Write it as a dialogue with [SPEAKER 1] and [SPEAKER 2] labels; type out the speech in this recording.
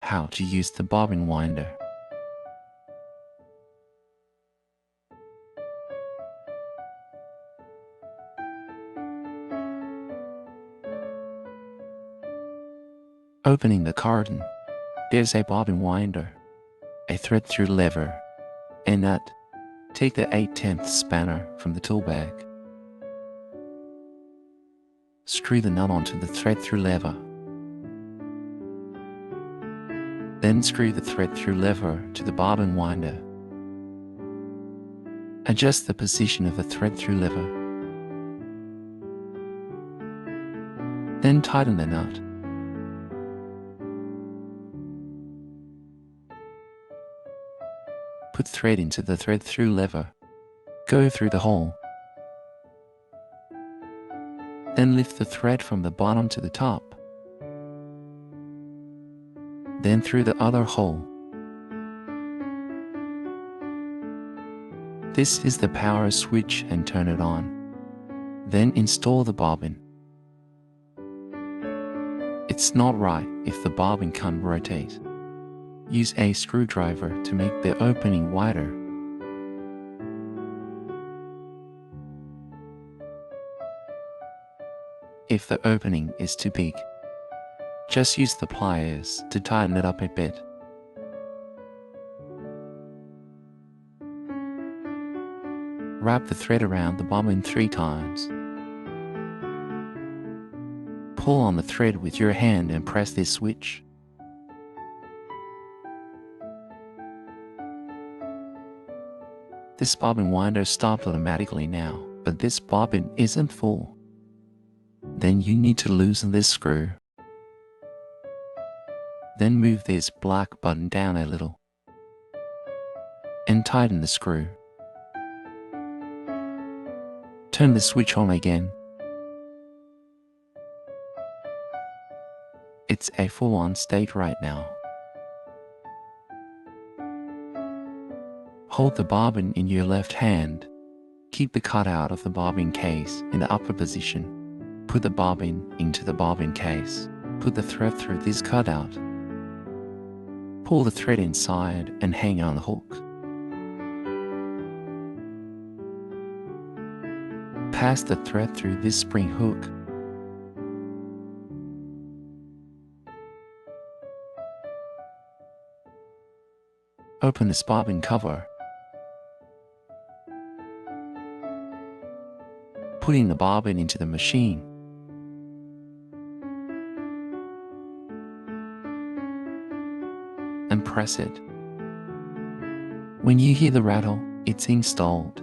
[SPEAKER 1] How to use the bobbin winder. Opening the carton, there's a bobbin winder, a thread-through lever, a nut. Take the 8/10 spanner from the tool bag. Screw the nut onto the thread-through lever. Then screw the thread-through lever to the bobbin winder. Adjust the position of the thread-through lever. Then tighten the nut. Put thread into the thread-through lever. Go through the hole. Then lift the thread from the bottom to the top. Then through the other hole. This is the power switch and turn it on. Then install the bobbin. It's not right if the bobbin can't rotate. Use a screwdriver to make the opening wider. If the opening is too big, just use the pliers to tighten it up a bit. Wrap the thread around the bobbin 3 times. Pull on the thread with your hand and press this switch. This bobbin winder stopped automatically now, but this bobbin isn't full. Then you need to loosen this screw. Then move this black button down a little and tighten the screw. Turn the switch on again. It's a full-on state right now. Hold the bobbin in your left hand. Keep the cutout of the bobbin case in the upper position. Put the bobbin into the bobbin case. Put the thread through this cutout. Pull the thread inside and hang on the hook. Pass the thread through this spring hook. Open this bobbin cover. Putting the bobbin into the machine. And press it. When you hear the rattle, it's installed.